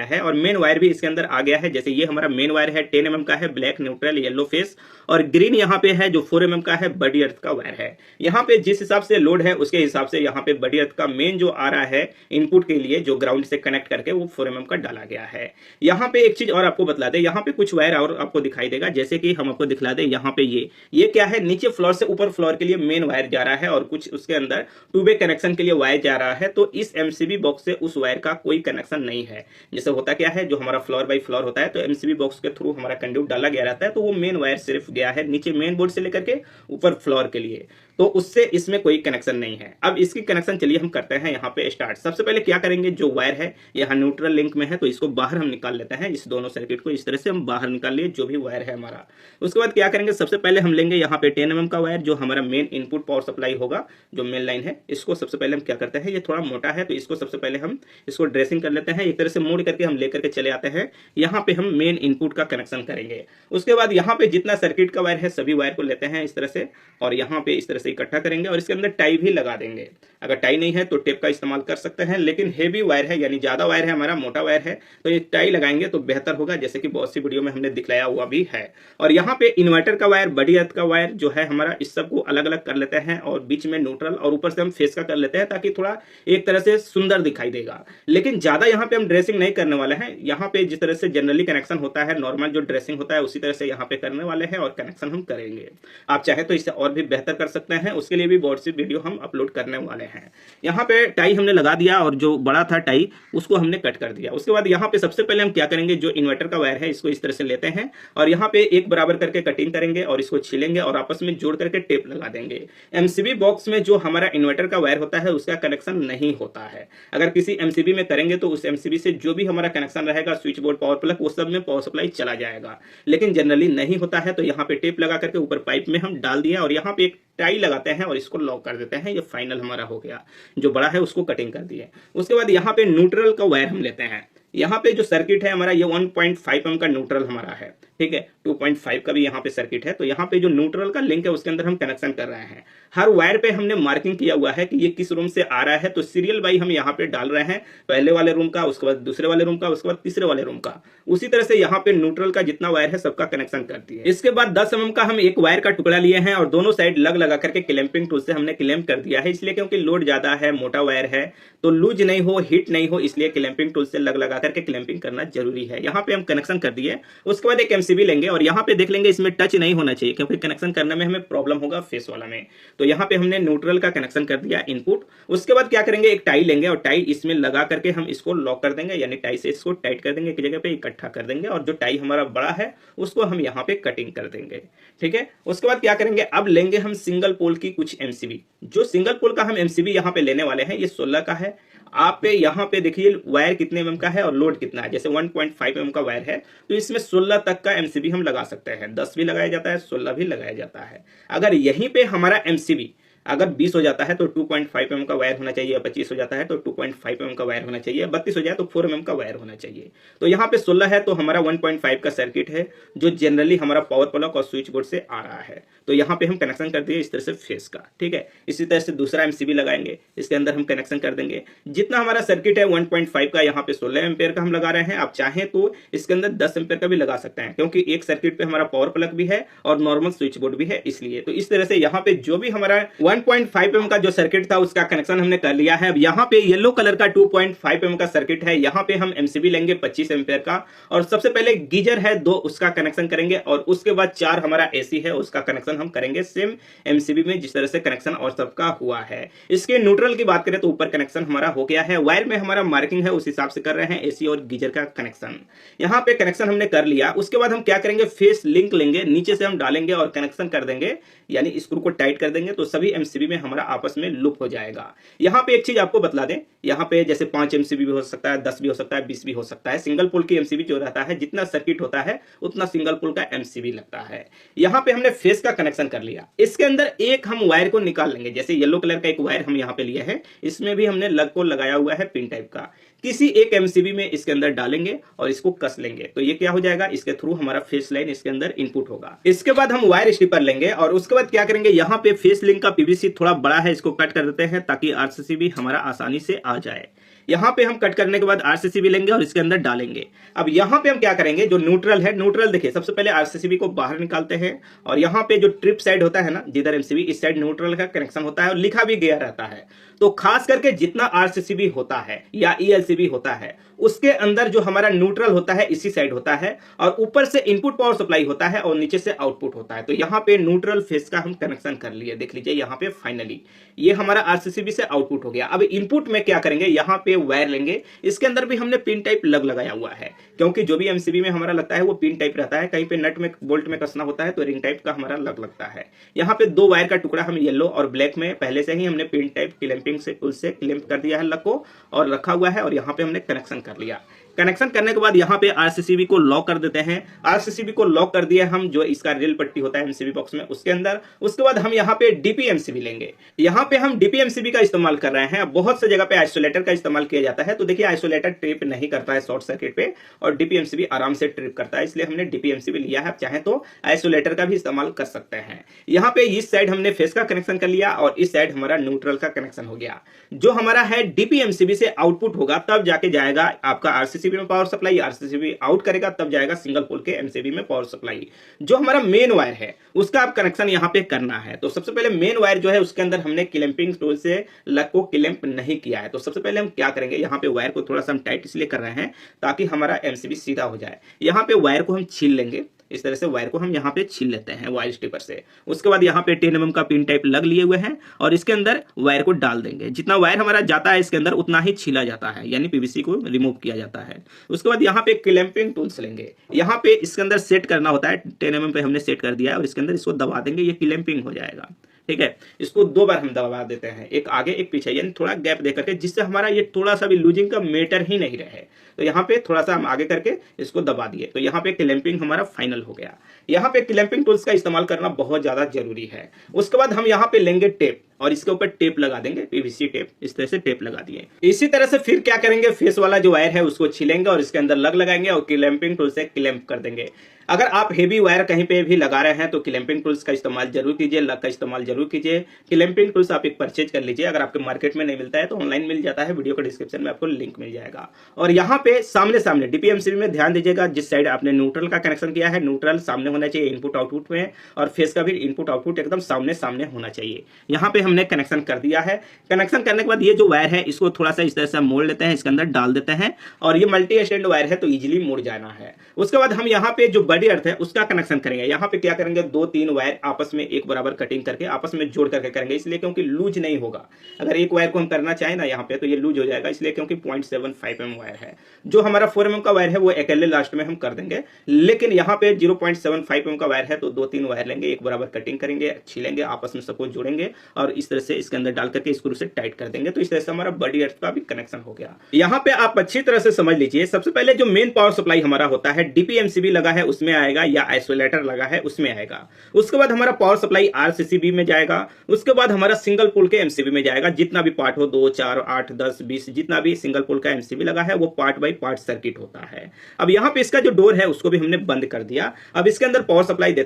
है और main wire भी इसके अंदर आ गया है। जैसे ये हमारा मेन वायर है 10 mm का है, ब्लैक न्यूट्रल येलो फेस, और ग्रीन यहाँ पे है जो 4 mm का है, बडी अर्थ का वायर है। यहाँ पे जिस हिसाब से लोड है उसके हिसाब से यहाँ पे बडी अर्थ का मेन जो आ रहा है इनपुट के लिए जो ग्राउंड से कनेक्ट करके वो 4 mm का डाला गया है। यहाँ पे एक चीज और आपको बतला दे, यहाँ पे कुछ वायर और आपको दिखाई देगा, जैसे कि हम आपको दिखला दे। यहाँ पे ये क्या है, नीचे फ्लोर से ऊपर फ्लोर के लिए मेन वायर जा रहा है और कुछ उसके अंदर टू वे कनेक्शन के लिए वायर जा रहा है। तो इस एमसीबी बॉक्स से उस वायर का कोई कनेक्शन नहीं है। जैसे होता क्या है, जो हमारा फ्लोर बाई फ्लोर होता है तो एमसीबी बॉक्स के थ्रू हमारा कंड्यूट डाला गया रहता है, तो वो मेन वायर सिर्फ गया है नीचे मेन बोर्ड से लेकर के ऊपर फ्लोर के लिए, तो उससे इसमें कोई कनेक्शन नहीं है। अब इसकी कनेक्शन चलिए हम करते हैं यहाँ पे स्टार्ट। सबसे पहले क्या करेंगे, जो वायर है यहाँ न्यूट्रल लिंक में है तो इसको बाहर हम निकाल लेते हैं। इस दोनों सर्किट को इस तरह से हम बाहर निकाल लिए, जो भी वायर है हमारा। उसके बाद क्या करेंगे, सबसे पहले हम लेंगे यहाँ पे 10 mm का वायर जो हमारा मेन इनपुट पावर सप्लाई होगा, जो मेन लाइन है। इसको सबसे पहले हम क्या करते हैं, ये थोड़ा मोटा है तो इसको सबसे पहले हम इसको ड्रेसिंग कर लेते हैं। एक तरह से मोड़ करके हम लेकर के चले आते हैं, यहाँ पे हम मेन इनपुट का कनेक्शन करेंगे। उसके बाद यहाँ पे जितना सर्किट का वायर है सभी वायर को लेते हैं इस तरह से और यहाँ पे इस तरह से इकट्ठा करेंगे और इसके अंदर टाई भी लगा देंगे। अगर टाई नहीं है तो टेप का इस्तेमाल कर सकते हैं, लेकिन हेवी वायर है यानी ज्यादा वायर है हमारा, मोटा वायर है, तो ये टाई लगाएंगे तो बेहतर होगा, जैसे कि बहुत सी वीडियो में हमने दिखलाया हुआ भी है। और यहाँ पे इन्वर्टर का वायर, बड़ी अर्थ का वायर जो है हमारा, इस सबको अलग अलग कर लेते हैं और बीच में न्यूट्रल और ऊपर से हम फेस का कर लेते हैं ताकि थोड़ा एक तरह से सुंदर दिखाई देगा। लेकिन ज्यादा यहाँ पे हम ड्रेसिंग नहीं करने वाले हैं। यहाँ पे जिस तरह से जनरली कनेक्शन होता है, नॉर्मल जो ड्रेसिंग होता है उसी तरह से यहाँ पे करने वाले हैं और कनेक्शन हम करेंगे। आप चाहे तो इससे और भी बेहतर कर सकते हैं, उसके लिए भी बहुत सी वीडियो हम अपलोड करने वाले हैं। यहाँ पे टाई हमने लगा दिया और जो बड़ा था टाई उसको हमने कट कर दिया। उसके बाद यहाँ पे सबसे पहले हम क्या करेंगे, जो इन्वर्टर का वायर है इसको इस तरह से लेते हैं और यहाँ पे एक बराबर करके कटिंग करेंगे और इसको छीलेंगे और आपस में जोड़ करके टेप लगा देंगे। एमसीबी बॉक्स में जो हमारा इन्वर्टर का वायर होता है उसका कनेक्शन नहीं होता है। अगर किसी एमसीबी में करेंगे तो उस एमसीबी से जो भी हमारा कनेक्शन रहेगा, स्विच बोर्ड, पावर प्लग, वो सब में पावर सप्लाई चला जाएगा। लेकिन जनरली नहीं होता है, तो यहाँ पे टेप लगा करके ऊपर पाइप में हम डाल दिया और यहाँ पे एक टाई लगाते हैं और इसको लॉक कर देते हैं। ये फाइनल हमारा हो गया, जो बड़ा है उसको कटिंग कर दिए। उसके बाद यहाँ पे न्यूट्रल का वायर हम लेते हैं। यहाँ पे जो सर्किट है हमारा, ये 1.5 mm का न्यूट्रल हमारा है, ठीक है। 2.5 का भी यहाँ पे सर्किट है, तो यहाँ पे जो न्यूट्रल का लिंक है उसके अंदर हम कनेक्शन कर रहे हैं। हर वायर पे हमने मार्किंग किया हुआ है कि ये किस रूम से आ रहा है, तो सीरियल वाइज हम यहाँ पे डाल रहे हैं। पहले वाले रूम का, उसके बाद दूसरे वाले रूम का, उसके बाद तीसरे वाले रूम का। उसी तरह से यहाँ पे न्यूट्रल का जितना वायर है सबका कनेक्शन कर दिए। इसके बाद 10 mm का हम एक वायर का टुकड़ा लिए हैं और दोनों साइड लग लगा करके क्लैंपिंग टूल से हमने क्लैंप कर दिया है। इसलिए क्योंकि लोड ज्यादा है, मोटा वायर है, तो लूज नहीं हो, हिट नहीं हो, इसलिए क्लैंपिंग टूल से लग लगा करके क्लैंपिंग करना जरूरी है। यहाँ पे हम कनेक्शन कर दिए। उसके बाद एक एमसीबी लेंगे और यहाँ पे देख लेंगे इसमें टच नहीं होना चाहिए क्योंकि कनेक्शन करने में हमें प्रॉब्लम होगा फेस वाला में। तो यहाँ पे हमने न्यूट्रल का कनेक्शन कर दिया इनपुट। उसके बाद क्या करेंगे, एक टाई लेंगे और टाई इसमें लगा करके हम इसको लॉक कर देंगे, यानी टाई से इसको टाइट कर देंगे, एक जगह पे इकट्ठा कर देंगे और जो टाई हमारा बड़ा है उसको हम यहाँ पे कटिंग कर देंगे, ठीक है। उसके बाद क्या करेंगे, अब लेंगे हम सिंगल पोल की कुछ एमसीबी। जो सिंगल पोल का हम एमसीबी यहाँ पे लेने वाले हैं, ये 16 का है। आप पे यहाँ पे देखिए वायर कितने mm का है और लोड कितना है। जैसे 1.5 mm का वायर है तो इसमें 16 तक का एमसीबी हम लगा सकते हैं। 10 भी लगाया जाता है, 16 भी लगाया जाता है। अगर यहीं पे हमारा एमसीबी अगर 20 हो जाता है तो 2.5 mm का वायर होना चाहिए, 25 हो जाता है तो 2.5 mm का वायर होना चाहिए, 32 हो जाए तो 4 mm का वायर होना चाहिए। तो यहाँ पे 16 है तो हमारा 1.5 का सर्किट है जो जनरली हमारा पावर प्लग और स्विच बोर्ड से आ रहा है। तो यहाँ पे हम कनेक्शन कर दिए इस तरह से फेस का, ठीक है। इसी तरह से दूसरा एमसीबी लगाएंगे, इसके अंदर हम कनेक्शन कर देंगे। जितना हमारा सर्किट है 1.5 का, यहाँ पे 16 एम्पेयर का हम लगा रहे हैं। आप चाहें तो इसके अंदर 10 एम्पेयर का भी लगा सकते हैं क्योंकि एक सर्किट पे हमारा पावर प्लग भी है और नॉर्मल स्विच बोर्ड भी है, इसलिए। तो इस तरह से यहाँ पे जो भी हमारा 1.5 mm का जो सर्किट था उसका कनेक्शन हमने कर लिया है। अब यहाँ पे येलो कलर का 2.5 mm का सर्किट है, यहाँ पे हम एमसीबी लेंगे 25 एम्पेयर का और सबसे पहले गीजर है 2, उसका कनेक्शन करेंगे और उसके बाद 4 हमारा एसी है, उसका कनेक्शन हम करेंगे सेम एमसीबी में जिस तरह से कनेक्शन और सबका हुआ है। इसके न्यूट्रल की बात करें तो ऊपर कनेक्शन हमारा हो गया है। वायर में हमारा मार्किंग है उस हिसाब से कर रहे हैं एसी और गीजर का कनेक्शन। यहाँ पे कनेक्शन हमने कर लिया। उसके बाद हम क्या करेंगे, फेस लिंक लेंगे, नीचे से हम डालेंगे और कनेक्शन कर देंगे, यानी स्क्रू को टाइट कर देंगे तो सभी एमसीबी में हमारा आपस में लूप हो जाएगा। यहाँ पे एक चीज आपको बतला दें, यहाँ पे जैसे 5 एमसीबी भी हो सकता है, 10 भी हो सकता है, 20 भी हो सकता है। सिंगल पोल की एमसीबी जो रहता है, जितना सर्किट होता है उतना सिंगल पोल का एमसीबी लगता है। यहाँ पे हमने फेस का कनेक्शन कर लिया। इसके अंदर एक हम वायर को निकाल लेंगे, जैसे येलो कलर का एक वायर हम यहाँ पे लिए हैं, इसमें भी हमने लग को लगाया हुआ है पिन टाइप का। किसी एक एमसीबी में इसके अंदर डालेंगे और इसको कस लेंगे तो ये क्या हो जाएगा, इसके थ्रू हमारा फेस लाइन इसके अंदर इनपुट होगा। इसके बाद हम वायर स्ट्रिपर लेंगे और उसके बाद क्या करेंगे, यहाँ पे फेस लिंक का पीवीसी थोड़ा बड़ा है, इसको कट कर देते हैं ताकि आरसीसी भी हमारा आसानी से आ जाए। यहाँ पे हम कट करने के बाद आरसीसीबी लेंगे और इसके अंदर डालेंगे। अब यहाँ पे हम क्या करेंगे, जो न्यूट्रल है, न्यूट्रल देखिए सबसे पहले आरसीसीबी को बाहर निकालते हैं और यहाँ पे जो ट्रिप साइड होता है ना, जिधर एमसीबी, इस साइड न्यूट्रल का कनेक्शन होता है और लिखा भी गया रहता है। तो खास करके जितना आरसीसीबी होता है या ईएलसीबी होता है, उसके अंदर जो हमारा न्यूट्रल होता है इसी साइड होता है और ऊपर से इनपुट पावर सप्लाई होता है और नीचे से आउटपुट होता है। तो यहाँ पे न्यूट्रल फेस का हम कनेक्शन कर लिए, देख लीजिए यहाँ पे फाइनली ये हमारा आरसीसीबी से आउटपुट हो गया। अब इनपुट में क्या करेंगे, यहाँ पे वायर लेंगे, इसके अंदर भी हमने पिन टाइप लग लगाया हुआ है, क्योंकि जो भी एमसीबी में हमारा लगता है वो पिन टाइप रहता है, कहीं पे नट में बोल्ट में कसना होता है तो रिंग टाइप का हमारा लग लगता है। यहाँ पे 2 वायर का टुकड़ा हम येलो और ब्लैक में पहले से ही हमने पिन टाइप क्लैंपिंग से टूल से क्लैंप कर दिया है लग को और रखा हुआ है और यहाँ पे हमने कनेक्शन कर लिया। कनेक्शन करने के बाद यहाँ पे आरसीसीबी को लॉक कर देते हैं। आरसीसीबी को लॉक कर दिया हम, जो इसका रेल पट्टी होता है एमसीबी बॉक्स में उसके अंदर। उसके बाद हम यहाँ पे डीपीएमसीबी लेंगे। यहाँ पे हम डीपीएमसीबी का इस्तेमाल कर रहे हैं। बहुत से जगह पे आइसोलेटर का इस्तेमाल किया जाता है, तो देखिए आइसोलेटर ट्रिप नहीं करता है शॉर्ट सर्किट पे और डीपीएमसीबी आराम से ट्रिप करता है, इसलिए हमने डीपीएमसीबी लिया है। आप चाहें तो आइसोलेटर का भी इस्तेमाल कर सकते हैं। यहाँ पे इस साइड हमने फेस का कनेक्शन कर लिया और इस साइड हमारा न्यूट्रल का कनेक्शन हो गया। जो हमारा है डीपीएमसीबी से आउटपुट होगा तब जाके जाएगा आपका आरसीसीबी में पावर सप्लाई, आरसीसीबी आउट करेगा तब जाएगा सिंगल पोल के एमसीबी में पावर सप्लाई। जो हमारा मेन वायर है उसका आप कनेक्शन यहाँ पे करना है। तो सबसे पहले मेन वायर जो है उसके अंदर हमने क्लैंपिंग टूल से लग को क्लैंप नहीं किया है। तो सबसे पहले हम क्या करेंगे, यहाँ पे वायर को थोड़ा सा हम टाइट इसलिए कर रहे हैं ताकि हमारा एमसीबी सीधा हो जाए। यहाँ पे वायर को हम छील लेंगे, इस तरह से वायर को हम यहाँ पे छील लेते हैं वायर स्टिपर से। उसके बाद यहाँ पे 10 mm का पिन टाइप लग लिए हुए हैं और इसके अंदर वायर को डाल देंगे। जितना वायर हमारा जाता है इसके अंदर उतना ही छीला जाता है, यानी पीवीसी को रिमूव किया जाता है। उसके बाद यहाँ पे क्लैंपिंग टूल्स लेंगे, यहाँ पे इसके अंदर सेट करना होता है। 10 mm पे हमने सेट कर दिया है और इसके अंदर इसको दबा देंगे, ये क्लैंपिंग हो जाएगा। ठीक है, इसको 2 बार हम दबा देते हैं, एक आगे एक पीछे, यानी थोड़ा गैप दे करके, जिससे हमारा ये थोड़ा सा भी लूजिंग का मेटर ही नहीं रहे। तो यहाँ पे थोड़ा सा हम आगे करके इसको दबा दिए, तो यहाँ पे क्लैंपिंग हमारा फाइनल हो गया। यहाँ पे क्लैंपिंग टूल्स का इस्तेमाल करना बहुत ज्यादा जरूरी है। उसके बाद हम यहाँ पे लेंगे टेप और इसके ऊपर टेप लगा देंगे, पीवीसी टेप, इस तरह से टेप लगा दिए। इसी तरह से फिर क्या करेंगे, फेस वाला जो वायर है उसको छीलेंगे और इसके अंदर लग लगाएंगे और क्लैंपिंग टूल से क्लैंप कर देंगे। अगर आप हेवी वायर कहीं पे भी लगा रहे हैं तो क्लैंपिंग टूल्स का इस्तेमाल जरूर कीजिए, लग का इस्तेमाल जरूर कीजिए। क्लैंपिंग टूल्स आप एक परचेज कर लीजिए, अगर आपके मार्केट में नहीं मिलता है तो ऑनलाइन मिल जाता है, वीडियो के डिस्क्रिप्शन में आपको लिंक मिल जाएगा। और यहाँ पे सामने सामने डीपीएमसीबी में ध्यान दीजिएगा, जिस साइड आपने न्यूट्रल का कनेक्शन किया है न्यूट्रल सामने होना चाहिए इनपुट आउटपुट में, और फेस का भी इनपुट आउटपुट एकदम सामने सामने होना चाहिए। यहाँ पे हमने कनेक्शन कर दिया है। कनेक्शन करने के बाद ये जो वायर है इसको थोड़ा सा इस तरह से मोड़ लेते हैं, इसके अंदर डाल देते हैं और ये मल्टी स्टैंड वायर है तो इजीली मुड़ जाना है। उसके बाद हम यहाँ पे जो बड़ी अर्थ है उसका कनेक्शन करेंगे। यहाँ पे क्या करेंगे, 2-3 वायर आपस में एक बराबर कटिंग करके आपस में जोड़ करके करेंगे, इसलिए क्योंकि लूज नहीं होगा। अगर एक वायर को हम करना चाहें ना यहाँ पे तो ये लूज हो जाएगा, इसलिए क्योंकि 0.75 mm वायर है। जो हमारा 4 mm का वायर है वो अकेले लास्ट में हम कर देंगे, लेकिन यहाँ पे 0.75 mm का वायर है तो 2-3 वायर लेंगे, एक बराबर कटिंग करेंगे, छीलेंगे, आपस में सबको जोड़ेंगे और इस तरह से इसके अंदर डाल करके स्क्रू से टाइट कर देंगे। तो इस तरह से हमारा बड़ी अर्थ का भी कनेक्शन हो गया। यहाँ पे आप अच्छी तरह से समझ लीजिए, सबसे पहले जो मेन पावर सप्लाई हमारा होता है डीपीएमसीबी लगा है उसमें आएगा या आइसोलेटर लगा है उसमें आएगा। उसके बाद हमारा पावर सप्लाई आरसीसीबी में जाएगा। उसके बाद हमारा सिंगल पोल के एमसीबी में जाएगा, जितना भी पार्ट हो 2, 4, 8, 10, 20 जितना भी सिंगल पोल का एमसीबी लगा है वो पार्ट बाय पार्ट सर्किट होता है। अब यहाँ पे इसका जो डोर है उसको भी हमने बंद कर दिया। अब इसके अंदर पावर सप्लाई देते